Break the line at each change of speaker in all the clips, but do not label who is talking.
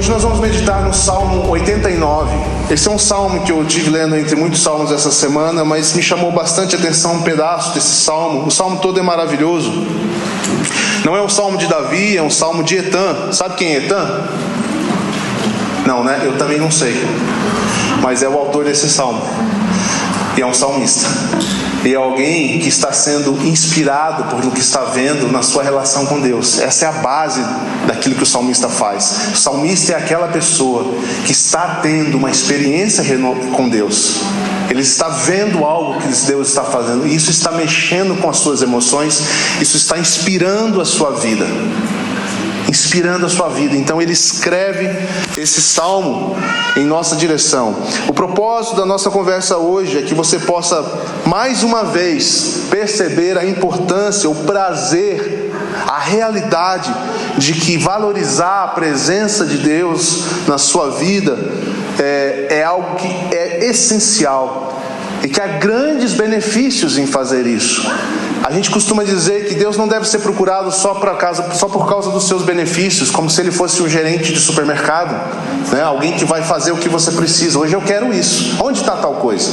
Hoje nós vamos meditar no Salmo 89. Esse é um salmo que eu estive lendo entre muitos salmos essa semana, mas me chamou bastante atenção um pedaço desse salmo. O salmo todo é maravilhoso. Não é um salmo de Davi, é um salmo de Etan. Sabe quem é Etan? Não, né? Eu também não sei. Mas é o autor desse salmo. E é um salmista. E é alguém que está sendo inspirado por o que está vendo na sua relação com Deus. Essa é a base daquilo que o salmista faz. O salmista é aquela pessoa que está tendo uma experiência com Deus. Ele está vendo algo que Deus está fazendo. E isso está mexendo com as suas emoções. Isso está inspirando a sua vida. Inspirando a sua vida. Então ele escreve esse salmo em nossa direção. O propósito da nossa conversa hoje é que você possa mais uma vez perceber a importância, o prazer, a realidade de que valorizar a presença de Deus na sua vida é algo que é essencial e que há grandes benefícios em fazer isso. A gente costuma dizer que Deus não deve ser procurado só por causa dos seus benefícios, como se ele fosse um gerente de supermercado, né? Alguém que vai fazer o que você precisa. Hoje eu quero isso. Onde está tal coisa?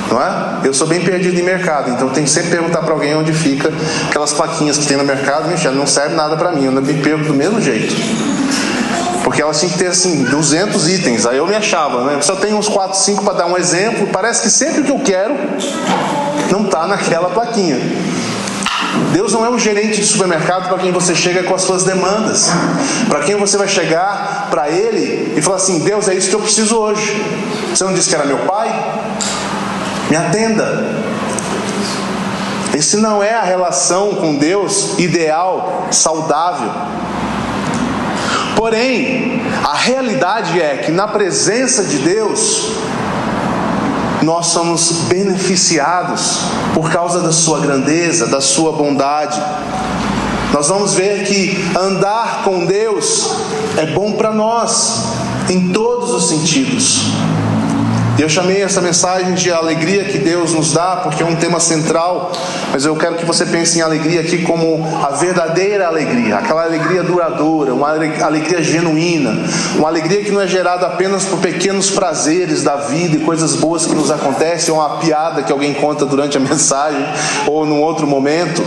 Não é? Eu sou bem perdido em mercado, então tem que sempre perguntar para alguém onde fica aquelas plaquinhas que tem no mercado. Não serve nada para mim, eu me perco do mesmo jeito. Porque elas tinham que ter assim 200 itens. Aí eu me achava, né? Só tenho uns 4, 5 para dar um exemplo. Parece que sempre que eu quero não está naquela plaquinha. Deus não é um gerente de supermercado para quem você chega com as suas demandas. Para quem você vai chegar para Ele e falar assim: Deus, é isso que eu preciso hoje. Você não disse que era meu pai? Me atenda. Esse não é a relação com Deus ideal, saudável. Porém, a realidade é que na presença de Deus nós somos beneficiados por causa da sua grandeza, da sua bondade. Nós vamos ver que andar com Deus é bom para nós, em todos os sentidos. E eu chamei essa mensagem de alegria que Deus nos dá, porque é um tema central, mas eu quero que você pense em alegria aqui como a verdadeira alegria, aquela alegria duradoura, uma alegria genuína, uma alegria que não é gerada apenas por pequenos prazeres da vida e coisas boas que nos acontecem, ou uma piada que alguém conta durante a mensagem, ou num outro momento,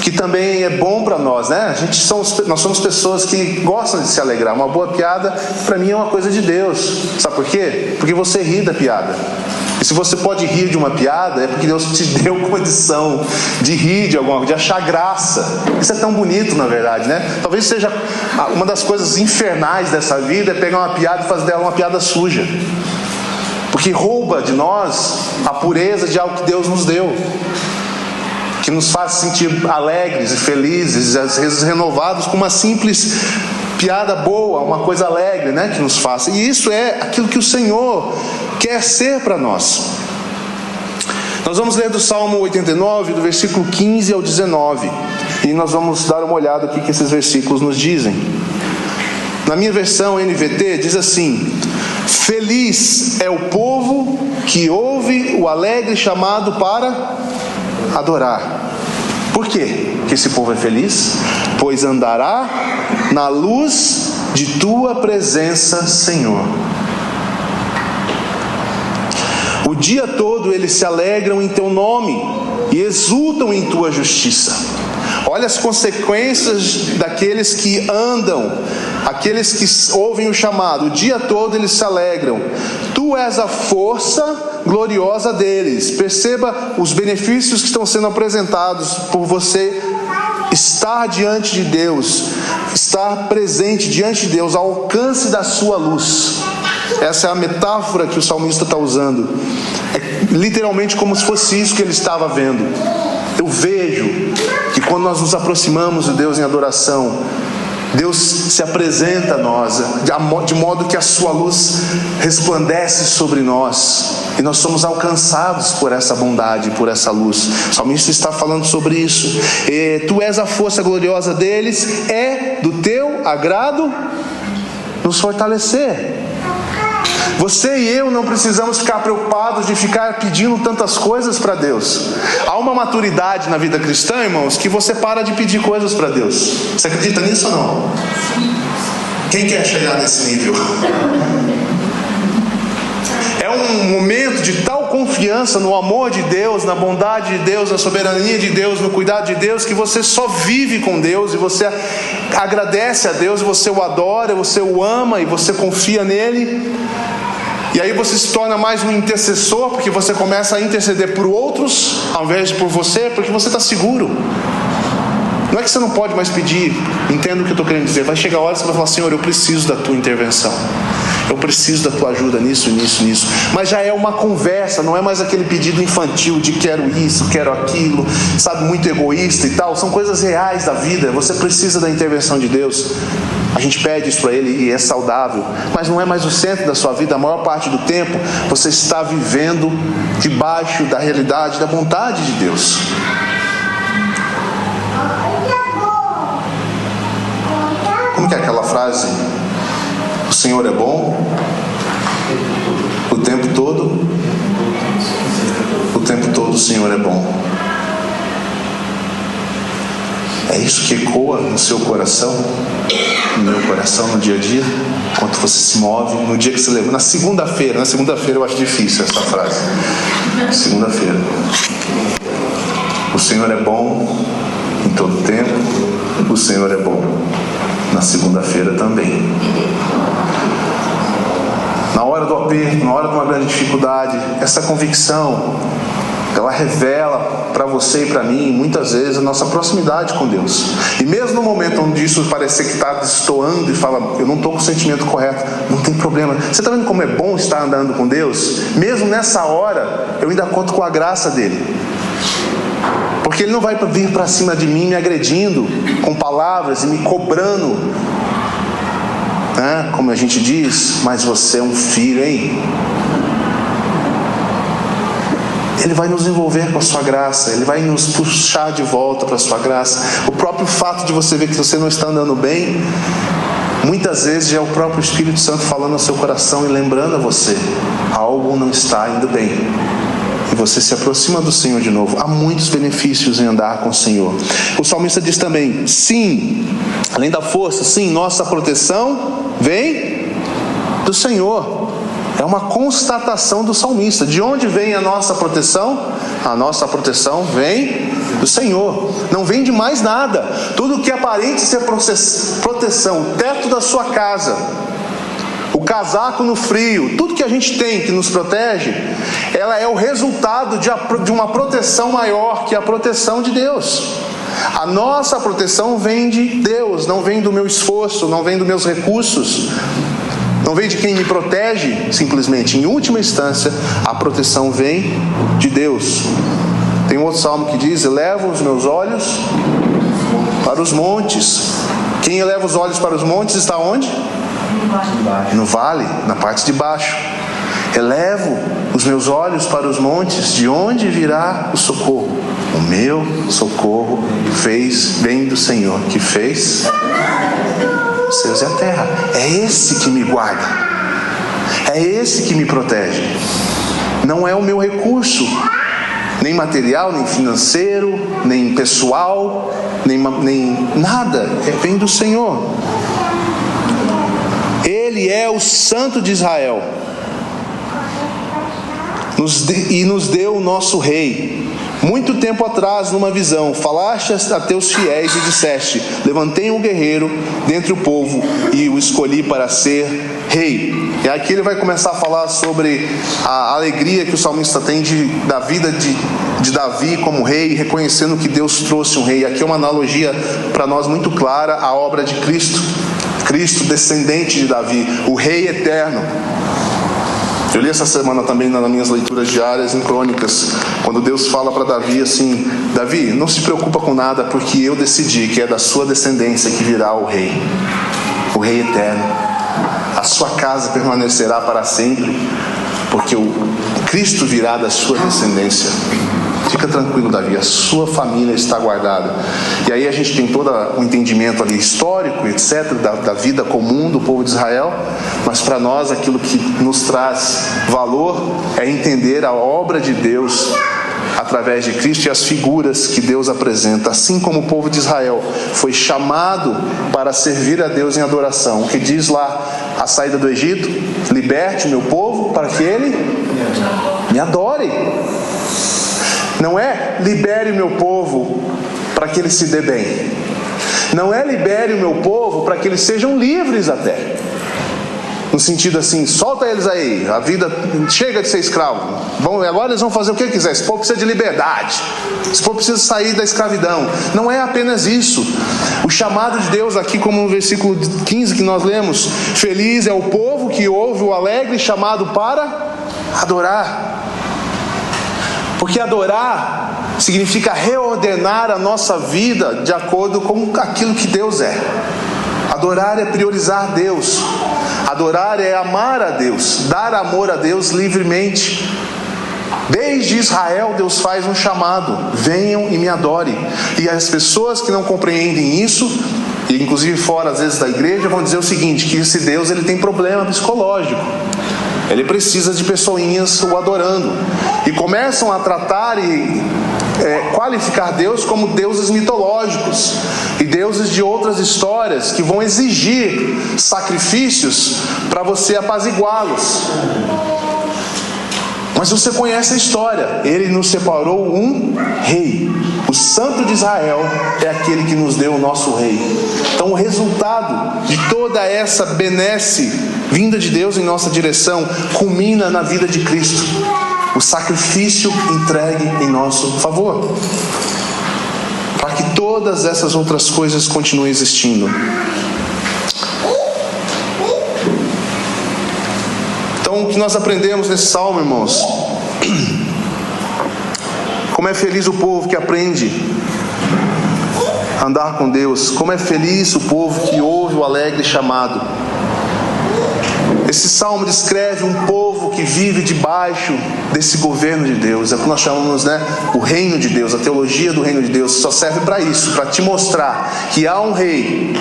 que também é bom para nós, né? Nós somos pessoas que gostam de se alegrar. Uma boa piada, para mim, é uma coisa de Deus. Sabe por quê? Porque você ri da piada. E se você pode rir de uma piada, é porque Deus te deu condição de rir de alguma coisa, de achar graça. Isso é tão bonito, na verdade, né? Talvez seja uma das coisas infernais dessa vida, é pegar uma piada e fazer dela uma piada suja. Porque rouba de nós a pureza de algo que Deus nos deu, que nos faz sentir alegres e felizes, às vezes renovados com uma simples piada boa, uma coisa alegre, né, que nos faça. E isso é aquilo que o Senhor quer ser para nós. Nós vamos ler do Salmo 89, do versículo 15 ao 19, e nós vamos dar uma olhada aqui que esses versículos nos dizem. Na minha versão NVT diz assim: feliz é o povo que ouve o alegre chamado para adorar. Por quê que esse povo é feliz? Pois andará na luz de tua presença, Senhor. O dia todo eles se alegram em teu nome e exultam em tua justiça. Olha as consequências daqueles que andam, aqueles que ouvem o chamado. O dia todo eles se alegram. Tu és a força gloriosa deles. Perceba os benefícios que estão sendo apresentados por você estar diante de Deus, estar presente diante de Deus, ao alcance da sua luz. Essa é a metáfora que o salmista está usando. É literalmente como se fosse isso que ele estava vendo. Eu vejo que quando nós nos aproximamos de Deus em adoração, Deus se apresenta a nós de modo que a sua luz resplandece sobre nós, e nós somos alcançados por essa bondade, por essa luz. O salmista está falando sobre isso. Tu és a força gloriosa deles, é do teu agrado nos fortalecer. Você e eu não precisamos ficar preocupados de ficar pedindo tantas coisas para Deus. Há uma maturidade na vida cristã, irmãos, que você para de pedir coisas para Deus. Você acredita nisso ou não? Quem quer chegar nesse nível? É um momento de tal confiança no amor de Deus, na bondade de Deus, na soberania de Deus, no cuidado de Deus, que você só vive com Deus, e você agradece a Deus, e você o adora, você o ama, e você confia nele. E aí você se torna mais um intercessor, porque você começa a interceder por outros, ao invés de por você, porque você está seguro. Não é que você não pode mais pedir, entenda o que eu estou querendo dizer. Vai chegar a hora que você vai falar: Senhor, eu preciso da tua intervenção, eu preciso da tua ajuda nisso. Mas já é uma conversa, não é mais aquele pedido infantil de quero isso, quero aquilo, sabe, muito egoísta e tal. São coisas reais da vida. Você precisa da intervenção de Deus. A gente pede isso para Ele e é saudável, mas não é mais o centro da sua vida. A maior parte do tempo você está vivendo debaixo da realidade, da vontade de Deus. Como que é aquela frase? O Senhor é bom o tempo todo. O tempo todo o Senhor é bom. É isso que ecoa no seu coração, no meu coração, no dia a dia, enquanto você se move, no dia que você leva. Na segunda-feira eu acho difícil essa frase. Segunda-feira. O Senhor é bom em todo tempo, o Senhor é bom na segunda-feira também. Na hora do aperto, na hora de uma grande dificuldade, essa convicção, ela revela para você e para mim, muitas vezes, a nossa proximidade com Deus. E mesmo no momento onde isso parecer que está destoando e fala: eu não estou com o sentimento correto, não tem problema. Você está vendo como é bom estar andando com Deus? Mesmo nessa hora, eu ainda conto com a graça dele. Porque Ele não vai vir para cima de mim me agredindo com palavras e me cobrando, né? Como a gente diz: mas você é um filho, hein? Ele vai nos envolver com a sua graça, Ele vai nos puxar de volta para a sua graça. O próprio fato de você ver que você não está andando bem, muitas vezes já é o próprio Espírito Santo falando ao seu coração e lembrando a você: algo não está indo bem. E você se aproxima do Senhor de novo. Há muitos benefícios em andar com o Senhor. O salmista diz também: sim, além da força, sim, nossa proteção vem do Senhor. É uma constatação do salmista. De onde vem a nossa proteção? A nossa proteção vem do Senhor. Não vem de mais nada. Tudo que aparente ser proteção, o teto da sua casa, o casaco no frio, tudo que a gente tem que nos protege, ela é o resultado de uma proteção maior, que é a proteção de Deus. A nossa proteção vem de Deus, não vem do meu esforço, não vem dos meus recursos, não vem de quem me protege. Simplesmente, em última instância, a proteção vem de Deus. Tem um outro salmo que diz: elevo os meus olhos para os montes. Quem eleva os olhos para os montes está onde? No vale, na parte de baixo. Elevo os meus olhos para os montes, de onde virá o socorro? O meu socorro vem do Senhor, que fez os céus e a terra. É esse que me guarda, é esse que me protege. Não é o meu recurso, nem material, nem financeiro, nem pessoal, nem nada. Vem do Senhor. Ele é o Santo de Israel, e nos deu o nosso Rei. Muito tempo atrás, numa visão, falaste a teus fiéis e disseste: levantei um guerreiro dentre o povo e o escolhi para ser rei. E aqui ele vai começar a falar sobre a alegria que o salmista tem da vida de Davi como rei, reconhecendo que Deus trouxe um rei. Aqui é uma analogia para nós muito clara à obra de Cristo. Cristo, descendente de Davi, o rei eterno. Eu li essa semana também nas minhas leituras diárias em Crônicas, quando Deus fala para Davi assim: Davi, não se preocupa com nada, porque eu decidi que é da sua descendência que virá o rei eterno. A sua casa permanecerá para sempre, porque o Cristo virá da sua descendência. Fica tranquilo, Davi, a sua família está guardada. E aí a gente tem todo um entendimento ali histórico, etc., da vida comum do povo de Israel. Mas para nós aquilo que nos traz valor é entender a obra de Deus através de Cristo e as figuras que Deus apresenta. Assim como o povo de Israel foi chamado para servir a Deus em adoração. O que diz lá a saída do Egito: liberte o meu povo para que ele me adore. Não é libere o meu povo para que ele se dê bem. Não é libere o meu povo para que eles sejam livres até. No sentido assim, solta eles aí, a vida chega de ser escravo. Agora eles vão fazer o que quiser. Esse povo precisa de liberdade. Esse povo precisa sair da escravidão. Não é apenas isso. O chamado de Deus aqui, como no versículo 15 que nós lemos: feliz é o povo que ouve o alegre chamado para adorar. Porque adorar significa reordenar a nossa vida de acordo com aquilo que Deus é. Adorar é priorizar Deus. Adorar é amar a Deus, dar amor a Deus livremente. Desde Israel, Deus faz um chamado: venham e me adorem. E as pessoas que não compreendem isso, e inclusive fora às vezes da igreja, vão dizer o seguinte: que esse Deus ele tem problema psicológico. Ele precisa de pessoinhas o adorando. E começam a tratar e qualificar Deus como deuses mitológicos e deuses de outras histórias que vão exigir sacrifícios para você apaziguá-los. Mas você conhece a história. Ele nos separou um rei. O Santo de Israel é aquele que nos deu o nosso rei. Então o resultado de toda essa benesse vinda de Deus em nossa direção culmina na vida de Cristo. O sacrifício entregue em nosso favor, para que todas essas outras coisas continuem existindo. Então, o que nós aprendemos nesse salmo, irmãos? Como é feliz o povo que aprende a andar com Deus. Como é feliz o povo que ouve o alegre chamado. Esse salmo descreve um povo que vive debaixo desse governo de Deus. É o que nós chamamos, o reino de Deus. A teologia do reino de Deus só serve para isso, para te mostrar que há um rei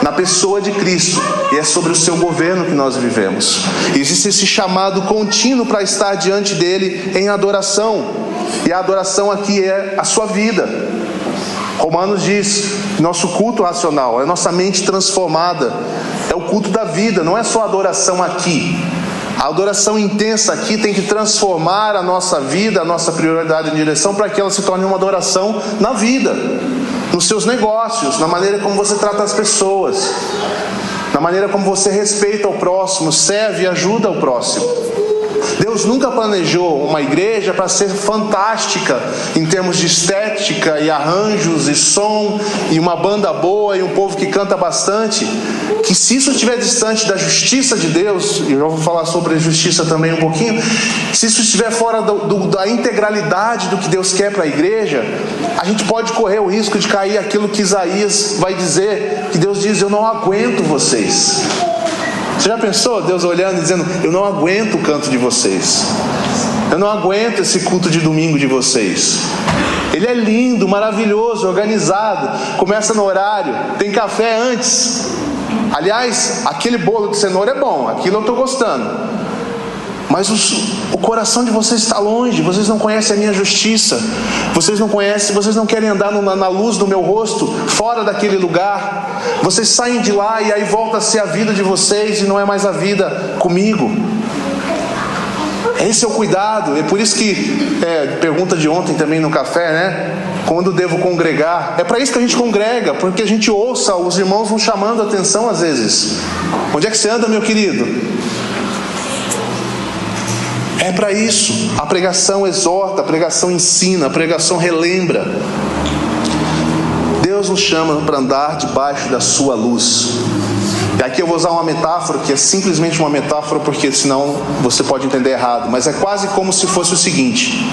na pessoa de Cristo, e é sobre o seu governo que nós vivemos. E existe esse chamado contínuo para estar diante dele em adoração. E a adoração aqui é a sua vida. Romanos diz: nosso culto racional é nossa mente transformada. É o culto da vida, não é só adoração aqui. A adoração intensa aqui tem que transformar a nossa vida, a nossa prioridade em direção para que ela se torne uma adoração na vida, nos seus negócios, na maneira como você trata as pessoas, na maneira como você respeita o próximo, serve e ajuda o próximo. Deus nunca planejou uma igreja para ser fantástica em termos de estética e arranjos e som e uma banda boa e um povo que canta bastante. Que se isso estiver distante da justiça de Deus, e eu vou falar sobre a justiça também um pouquinho, se isso estiver fora da integralidade do que Deus quer para a igreja, a gente pode correr o risco de cair aquilo que Isaías vai dizer, que Deus diz: eu não aguento vocês. Você já pensou Deus olhando e dizendo: eu não aguento o canto de vocês, eu não aguento esse culto de domingo de vocês. Ele é lindo, maravilhoso, organizado, começa no horário, tem café antes. Aliás, aquele bolo de cenoura é bom, aquilo eu estou gostando. Mas o coração de vocês está longe, vocês não conhecem a minha justiça, vocês não conhecem, vocês não querem andar na luz do meu rosto, fora daquele lugar. Vocês saem de lá e aí volta a ser a vida de vocês e não é mais a vida comigo. Esse é o cuidado. É por isso que, pergunta de ontem também no café, quando devo congregar? É para isso que a gente congrega, porque a gente ouça, os irmãos vão chamando a atenção às vezes. Onde é que você anda, meu querido? É para isso. A pregação exorta, a pregação ensina, a pregação relembra. Deus nos chama para andar debaixo da sua luz. E aqui eu vou usar uma metáfora que é simplesmente uma metáfora, porque senão você pode entender errado, mas é quase como se fosse o seguinte: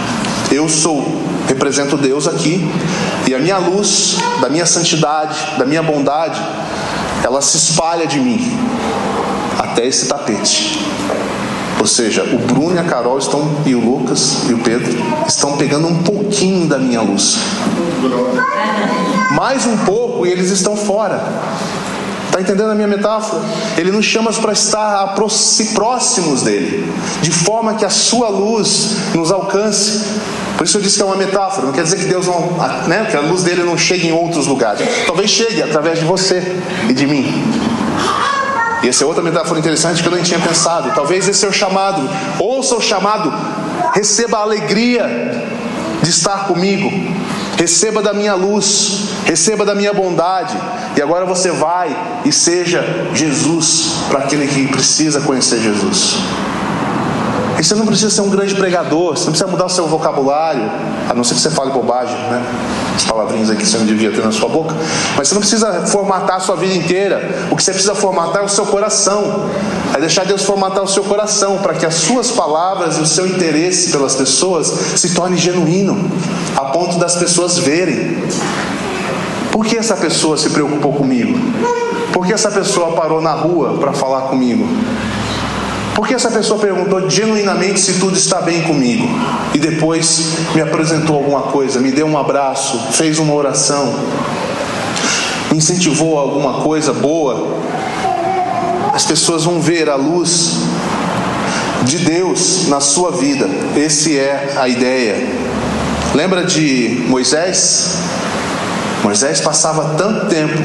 eu represento Deus aqui, e a minha luz, da minha santidade, da minha bondade, ela se espalha de mim até esse tapete. Ou seja, o Bruno e a Carol e o Lucas e o Pedro estão pegando um pouquinho da minha luz. Mais um pouco e eles estão fora. Está entendendo a minha metáfora? Ele nos chama para estar próximos dele, de forma que a sua luz nos alcance. Por isso eu disse que é uma metáfora. Não quer dizer que Deus não, né, que a luz dele não chegue em outros lugares. Talvez chegue através de você e de mim. E essa é outra metáfora interessante que eu nem tinha pensado. Talvez esse é o chamado. Ouça o chamado. Receba a alegria de estar comigo. Receba da minha luz. Receba da minha bondade. E agora você vai e seja Jesus para aquele que precisa conhecer Jesus. E você não precisa ser um grande pregador, você não precisa mudar o seu vocabulário, a não ser que você fale bobagem, né? As palavrinhas aqui que você não devia ter na sua boca. Mas você não precisa formatar a sua vida inteira. O que você precisa formatar é o seu coração. É deixar Deus formatar o seu coração, para que as suas palavras e o seu interesse pelas pessoas se torne genuíno, a ponto das pessoas verem. Por que essa pessoa se preocupou comigo? Por que essa pessoa parou na rua para falar comigo? Porque essa pessoa perguntou genuinamente se tudo está bem comigo, e depois me apresentou alguma coisa, me deu um abraço, fez uma oração, me incentivou a alguma coisa boa. As pessoas vão ver a luz de Deus na sua vida. Essa é a ideia. Lembra de Moisés? Moisés passava tanto tempo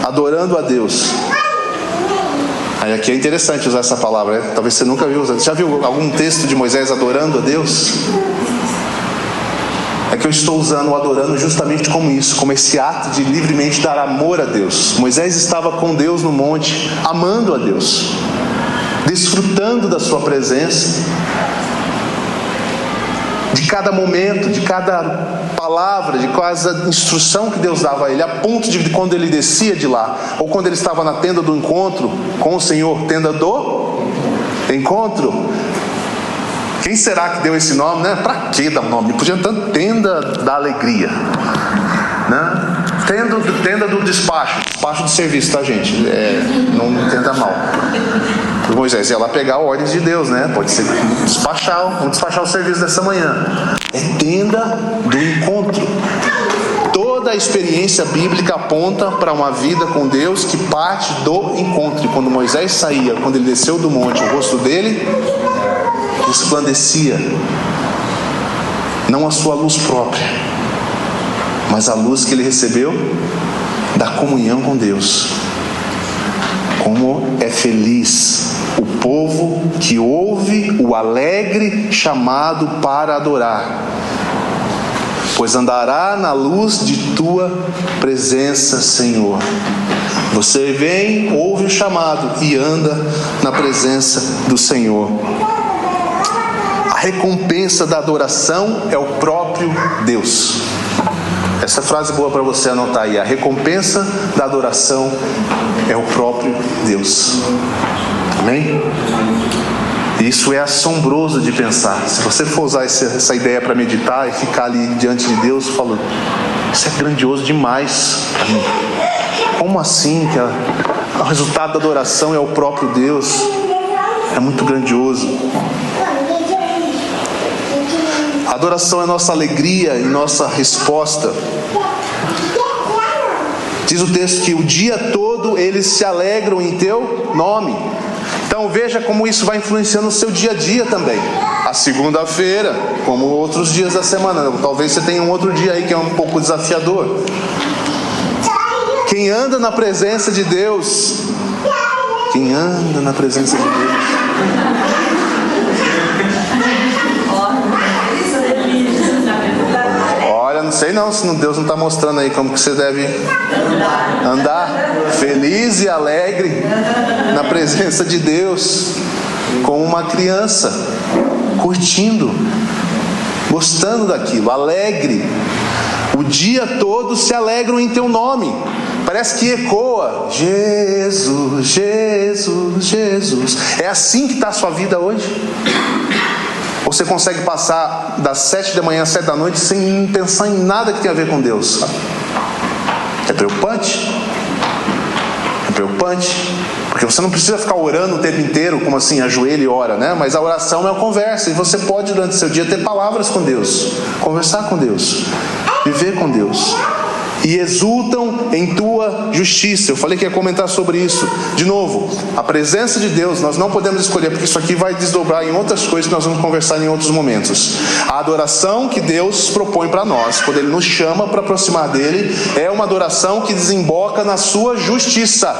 adorando a Deus. Aí aqui é interessante usar essa palavra, né? Talvez você nunca viu. Já viu algum texto de Moisés adorando a Deus? É que eu estou usando o adorando justamente como isso, como esse ato de livremente dar amor a Deus. Moisés estava com Deus no monte, amando a Deus, desfrutando da sua presença, de cada momento, de cada palavra, de cada instrução que Deus dava a ele, a ponto de quando ele descia de lá, ou quando ele estava na tenda do encontro com o Senhor, tenda do encontro. Quem será que deu esse nome, né? Para que dar nome? Podia tanto tenda da alegria, né? Tenda do despacho de serviço, tá, gente? Não entenda mal. Moisés ia lá pegar ordens de Deus, né? Pode ser vamos despachar o serviço dessa manhã. É tenda do encontro. Toda a experiência bíblica aponta para uma vida com Deus que parte do encontro. E quando Moisés saía, quando ele desceu do monte, o rosto dele resplandecia, não a sua luz própria, mas a luz que ele recebeu da comunhão com Deus. Como é feliz o povo que ouve o alegre chamado para adorar, pois andará na luz de tua presença, Senhor. Você vem, ouve o chamado e anda na presença do Senhor. A recompensa da adoração é o próprio Deus. Essa frase é boa para você anotar aí. A recompensa da adoração é o próprio Deus. Amém? Isso é assombroso de pensar. Se você for usar essa ideia para meditar e ficar ali diante de Deus, falando, isso é grandioso demais para mim. Como assim que o resultado da adoração é o próprio Deus? É muito grandioso. A adoração é nossa alegria e nossa resposta. Diz o texto que o dia todo eles se alegram em teu nome. Então veja como isso vai influenciando o seu dia a dia também. A segunda-feira, como outros dias da semana. Talvez você tenha um outro dia aí que é um pouco desafiador. Quem anda na presença de Deus, quem anda na presença de Deus, não sei não, se Deus não está mostrando aí como que você deve andar feliz e alegre na presença de Deus, como uma criança, curtindo, gostando daquilo, alegre. O dia todo se alegram em teu nome. Parece que ecoa: Jesus, Jesus, Jesus. É assim que está a sua vida hoje? Ou você consegue passar das 7 da manhã às 7 da noite sem pensar em nada que tenha a ver com Deus? É preocupante. É preocupante. Porque você não precisa ficar orando o tempo inteiro, como assim, ajoelha e ora, né? Mas a oração é uma conversa. E você pode, durante o seu dia, ter palavras com Deus, conversar com Deus, viver com Deus. e exultam em tua justiça. Eu falei que ia comentar sobre isso. De novo, a presença de Deus, nós não podemos escolher, porque isso aqui vai desdobrar em outras coisas que nós vamos conversar em outros momentos. A adoração que Deus propõe para nós, quando Ele nos chama para aproximar dEle, é uma adoração que desemboca na sua justiça.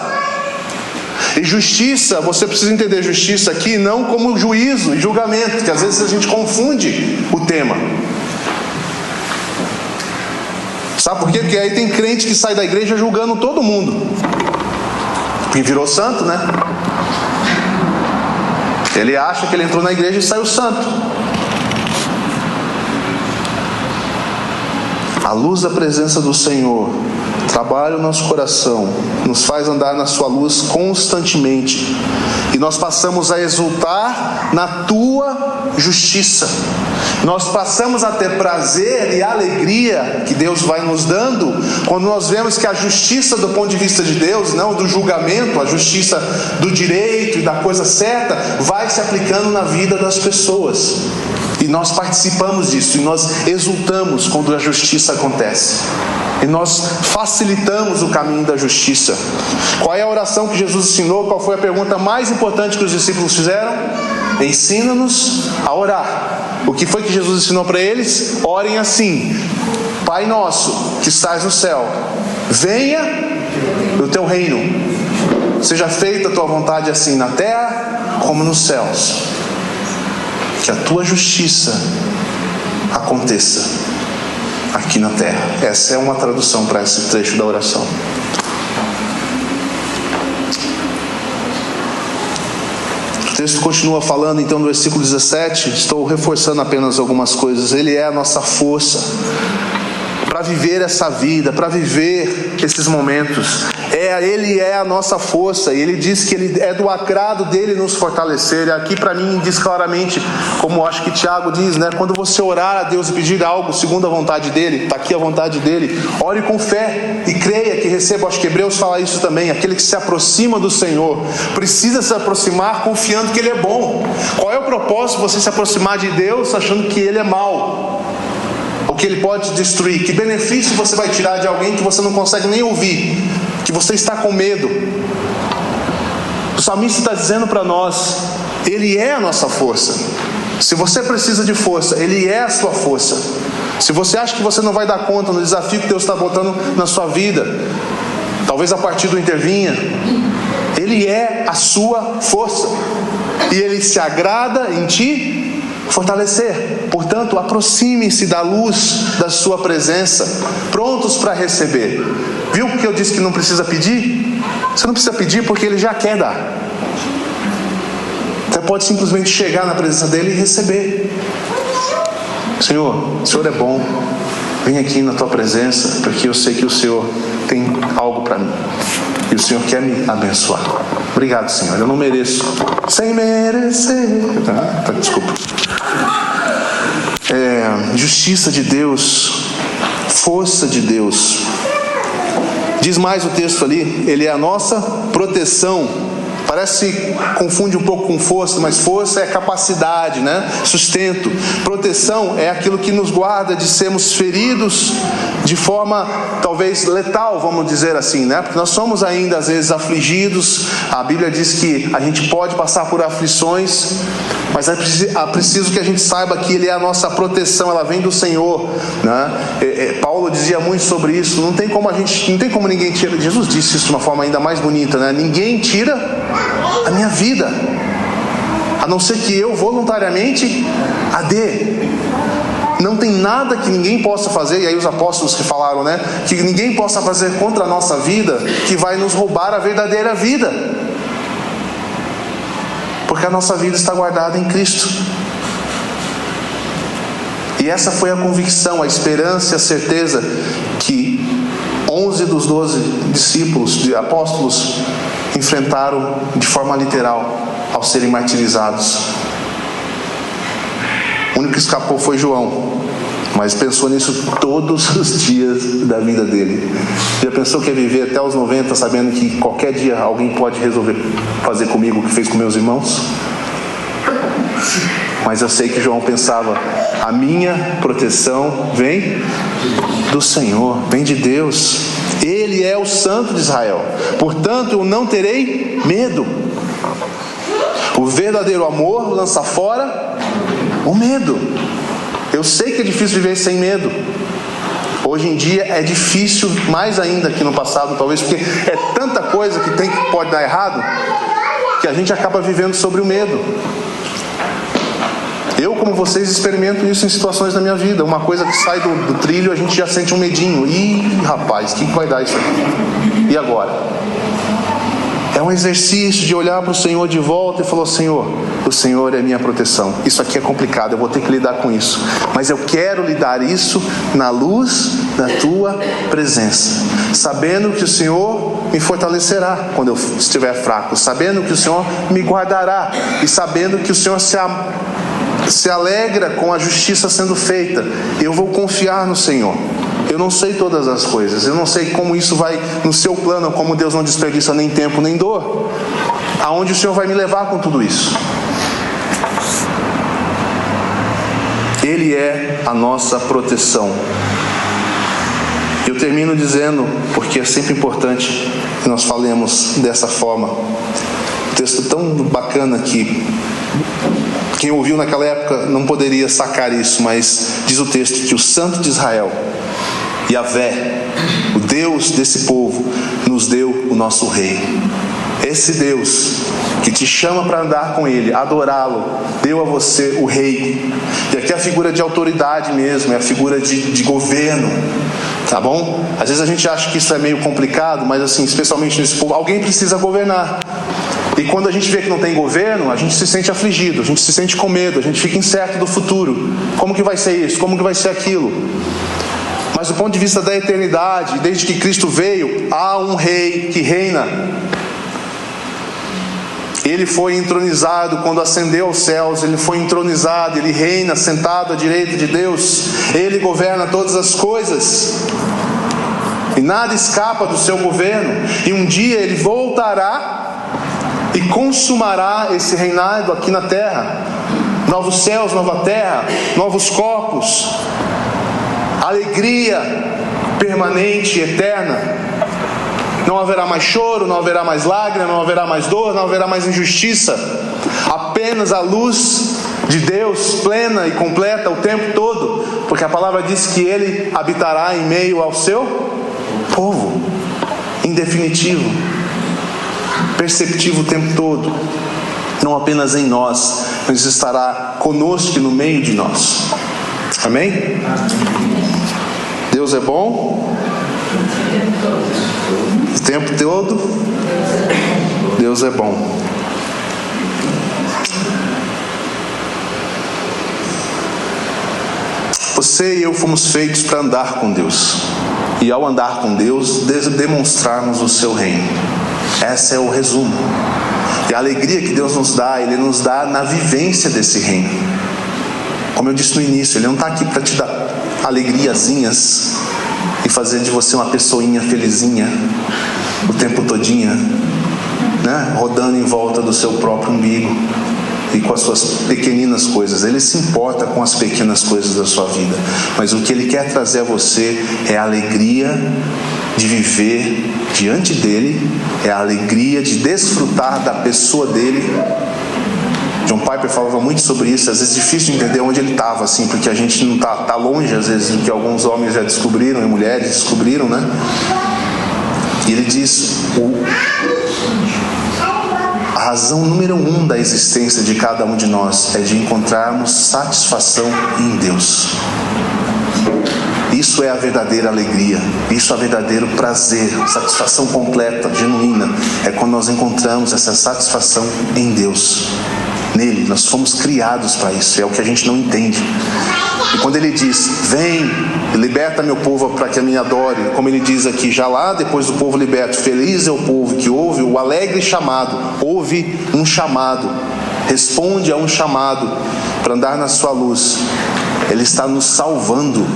E justiça, você precisa entender justiça aqui não como juízo e julgamento, que às vezes a gente confunde o tema. Sabe por quê? Porque aí tem crente que sai da igreja julgando todo mundo, e virou santo, né? Ele acha que ele entrou na igreja e saiu santo. A luz da presença do Senhor trabalha o nosso coração, nos faz andar na sua luz constantemente, e nós passamos a exultar na tua justiça. Nós passamos a ter prazer e alegria que Deus vai nos dando quando nós vemos que a justiça do ponto de vista de Deus, não do julgamento, a justiça do direito e da coisa certa, vai se aplicando na vida das pessoas. E nós participamos disso, e nós exultamos quando a justiça acontece. E nós facilitamos o caminho da justiça. Qual é a oração que Jesus ensinou? Qual foi a pergunta mais importante que os discípulos fizeram? Ensina-nos a orar. O que foi que Jesus ensinou para eles? Orem assim: Pai nosso que estás no céu, venha o teu reino, seja feita a tua vontade assim na terra como nos céus. Que a tua justiça aconteça aqui na terra. Essa é uma tradução para esse trecho da oração. O texto continua falando então no versículo 17. Estou reforçando apenas algumas coisas. Ele é a nossa força para viver essa vida, para viver esses momentos. Ele é a nossa força, e Ele diz que Ele é do agrado dEle nos fortalecer. E aqui para mim diz claramente, como acho que Tiago diz, né? Quando você orar a Deus e pedir algo segundo a vontade dEle, está aqui a vontade dEle, ore com fé e creia que receba. Acho que Hebreus fala isso também. Aquele que se aproxima do Senhor precisa se aproximar confiando que Ele é bom. Qual é o propósito de você se aproximar de Deus achando que Ele é mau, o que Ele pode destruir? Que benefício você vai tirar de alguém que você não consegue nem ouvir, que você está com medo? O salmista está dizendo para nós: Ele é a nossa força. Se você precisa de força, Ele é a sua força. Se você acha que você não vai dar conta no desafio que Deus está botando na sua vida, talvez a partir do Intervinha, Ele é a sua força, e Ele se agrada em ti fortalecer. Portanto, aproxime-se da luz da sua presença, prontos para receber. Viu porque eu disse que não precisa pedir? Você não precisa pedir porque Ele já quer dar. Você pode simplesmente chegar na presença dEle e receber. Senhor, o Senhor é bom, vem aqui na tua presença, porque eu sei que o Senhor tem algo para mim, e o Senhor quer me abençoar. Obrigado, Senhor, eu não mereço, sem merecer. Desculpa. Justiça de Deus, força de Deus. Diz mais o texto ali: Ele é a nossa proteção. Parece que confunde um pouco com força, mas força é capacidade, né? Sustento. Proteção é aquilo que nos guarda de sermos feridos de forma talvez letal, vamos dizer assim, né? Porque nós somos ainda às vezes afligidos. A Bíblia diz que a gente pode passar por aflições, mas é preciso que a gente saiba que Ele é a nossa proteção, ela vem do Senhor, né? Paulo dizia muito sobre isso. Não tem como ninguém tira. Jesus disse isso de uma forma ainda mais bonita, né? Ninguém tira a minha vida, a não ser que eu voluntariamente a dê. Não tem nada que ninguém possa fazer, e aí os apóstolos que falaram, né? Que ninguém possa fazer contra a nossa vida que vai nos roubar a verdadeira vida, porque a nossa vida está guardada em Cristo. E essa foi a convicção, a esperança e a certeza que 11 dos 12 discípulos, apóstolos, enfrentaram de forma literal ao serem martirizados. O único que escapou foi João, mas pensou nisso todos os dias da vida dele. Já pensou que ia viver até os 90 sabendo que qualquer dia alguém pode resolver fazer comigo o que fez com meus irmãos? Mas eu sei que João pensava: a minha proteção vem do Senhor, vem de Deus. Ele é o Santo de Israel, portanto eu não terei medo. O verdadeiro amor lança fora o medo. Eu sei que é difícil viver sem medo. Hoje em dia é difícil mais ainda que no passado, talvez, porque é tanta coisa que pode dar errado, que a gente acaba vivendo sobre o medo. Eu, como vocês, experimento isso em situações da minha vida. Uma coisa que sai do trilho, a gente já sente um medinho. Ih, rapaz, o que vai dar isso aqui? E agora? É um exercício de olhar para o Senhor de volta e falar: Senhor, o Senhor é minha proteção. Isso aqui é complicado, eu vou ter que lidar com isso. Mas eu quero lidar isso na luz da Tua presença. Sabendo que o Senhor me fortalecerá quando eu estiver fraco. Sabendo que o Senhor me guardará. E sabendo que o Senhor se alegra com a justiça sendo feita. Eu vou confiar no Senhor. Eu não sei todas as coisas, eu não sei como isso vai no seu plano, como Deus não desperdiça nem tempo nem dor, aonde o Senhor vai me levar com tudo isso. Ele é a nossa proteção. Eu termino dizendo, porque é sempre importante que nós falemos dessa forma, um texto tão bacana que quem ouviu naquela época não poderia sacar isso, mas diz o texto que o Santo de Israel, Yahvé, o Deus desse povo, nos deu o nosso Rei. Esse Deus que te chama para andar com Ele, adorá-lo, deu a você o Rei. E aqui é a figura de autoridade mesmo, é a figura de governo, tá bom? Às vezes a gente acha que isso é meio complicado, mas assim, especialmente nesse povo, alguém precisa governar. E quando a gente vê que não tem governo, a gente se sente afligido, a gente se sente com medo, a gente fica incerto do futuro. Como que vai ser isso? Como que vai ser aquilo? Mas do ponto de vista da eternidade, desde que Cristo veio, há um Rei que reina. Ele foi entronizado quando ascendeu aos céus, ele foi entronizado, ele reina sentado à direita de Deus. Ele governa todas as coisas. E nada escapa do seu governo. E um dia ele voltará e consumará esse reinado aqui na terra. Novos céus, nova terra, novos corpos. Alegria permanente, eterna. Não haverá mais choro, não haverá mais lágrima, não haverá mais dor, não haverá mais injustiça. Apenas a luz de Deus plena e completa o tempo todo. Porque a palavra diz que Ele habitará em meio ao seu povo. Em definitivo. Perceptivo o tempo todo. Não apenas em nós, mas estará conosco e no meio de nós. Amém? Deus é bom o tempo todo. Deus é bom. Você e eu fomos feitos para andar com Deus. E ao andar com Deus, demonstrarmos o seu reino. Esse é o resumo. E a alegria que Deus nos dá, Ele nos dá na vivência desse reino. Como eu disse no início, Ele não está aqui para te dar alegriazinhas e fazer de você uma pessoinha felizinha o tempo todinho, né? Rodando em volta do seu próprio umbigo e com as suas pequeninas coisas. Ele se importa com as pequenas coisas da sua vida, mas o que Ele quer trazer a você é a alegria de viver diante dEle, é a alegria de desfrutar da pessoa dEle. John Piper falava muito sobre isso. Às vezes é difícil de entender onde ele estava, assim, porque a gente não está longe, às vezes, do que alguns homens já descobriram e mulheres descobriram, né? E ele diz: a razão número 1 da existência de cada um de nós é de encontrarmos satisfação em Deus. Isso é a verdadeira alegria, isso é o verdadeiro prazer, satisfação completa, genuína. É quando nós encontramos essa satisfação em Deus. Nele, nós fomos criados para isso, é o que a gente não entende. E quando Ele diz: vem, liberta meu povo para que me adore, como Ele diz aqui, já lá depois do povo liberto, feliz é o povo que ouve o alegre chamado, ouve um chamado, responde a um chamado para andar na sua luz. Ele está nos salvando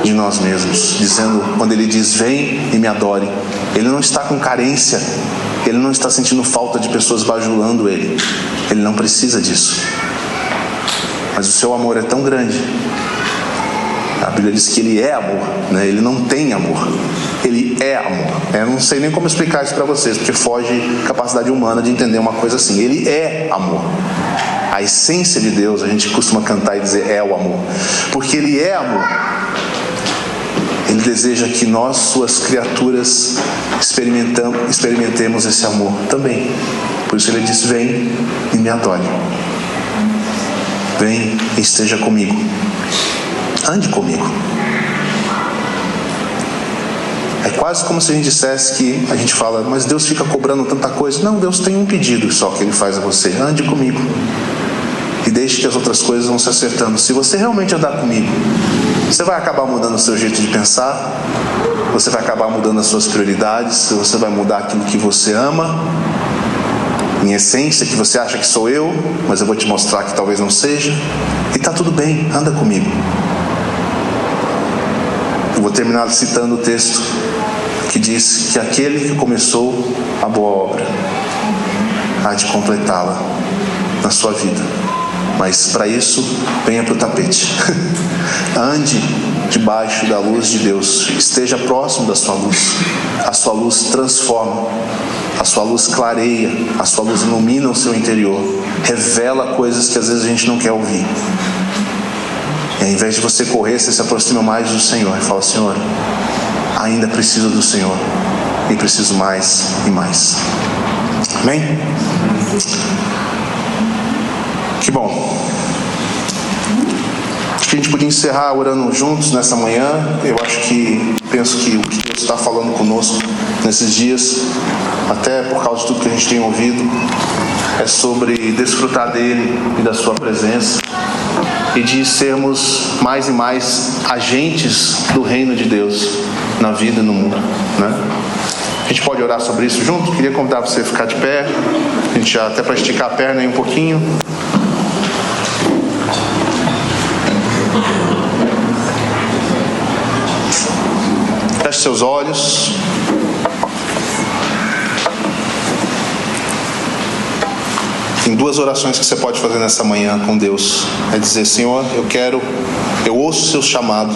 de nós mesmos, dizendo, quando Ele diz: vem e me adore, Ele não está com carência, Ele não está sentindo falta de pessoas bajulando Ele. Ele não precisa disso. mas o seu amor é tão grande. A Bíblia diz que Ele é amor, né? Ele não tem amor, Ele é amor. Eu não sei nem como explicar isso para vocês, porque foge a capacidade humana de entender uma coisa assim. Ele é amor. A essência de Deus, a gente costuma cantar e dizer, é o amor, porque Ele é amor. Ele deseja que nós, suas criaturas, experimentemos esse amor também. Por isso Ele diz, vem e me adore. Vem e esteja comigo. Ande comigo. É quase como se a gente dissesse que a gente fala, mas Deus fica cobrando tanta coisa. Não, Deus tem um pedido só que Ele faz a você. Ande comigo. E deixe que as outras coisas vão se acertando. Se você realmente andar comigo, você vai acabar mudando o seu jeito de pensar, você vai acabar mudando as suas prioridades, você vai mudar aquilo que você ama, em essência, que você acha que sou eu, mas eu vou te mostrar que talvez não seja. E está tudo bem, anda comigo. Eu vou terminar citando o texto que diz que aquele que começou a boa obra há de completá-la na sua vida. Mas para isso, venha para o tapete. Ande debaixo da luz de Deus. Esteja próximo da sua luz. A sua luz transforma. A sua luz clareia. A sua luz ilumina o seu interior. Revela coisas que às vezes a gente não quer ouvir. E ao invés de você correr, você se aproxima mais do Senhor. E fala, Senhor, ainda preciso do Senhor. E preciso mais e mais. Amém? Que bom. Acho que a gente podia encerrar orando juntos nessa manhã. Penso que o que Deus está falando conosco nesses dias, até por causa de tudo que a gente tem ouvido, é sobre desfrutar dele e da sua presença, e de sermos mais e mais agentes do reino de Deus na vida e no mundo, né? A gente pode orar sobre isso junto? Queria convidar você a ficar de pé, a gente já até para esticar a perna aí um pouquinho. Feche seus olhos. Tem duas orações que você pode fazer nessa manhã com Deus. É dizer, Senhor, eu ouço o seu chamado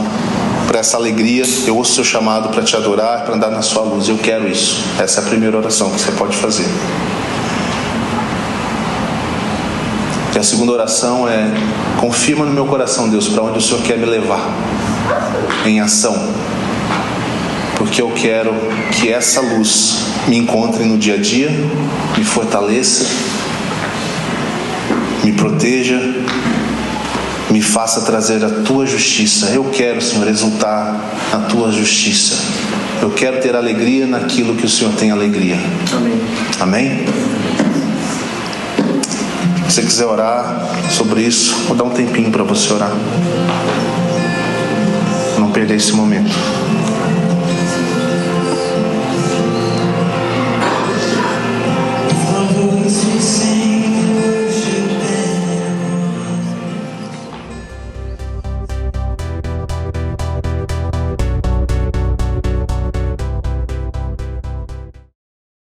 para essa alegria, eu ouço o seu chamado para te adorar, para andar na sua luz. Eu quero isso. Essa é a primeira oração que você pode fazer. E a segunda oração é, confirma no meu coração, Deus, para onde o Senhor quer me levar em ação. Porque eu quero que essa luz me encontre no dia a dia, me fortaleça, me proteja, me faça trazer a tua justiça. Eu quero, Senhor, exultar na tua justiça. Eu quero ter alegria naquilo que o Senhor tem alegria. Amém. Amém? Se você quiser orar sobre isso, vou dar um tempinho para você orar. Não perder esse momento.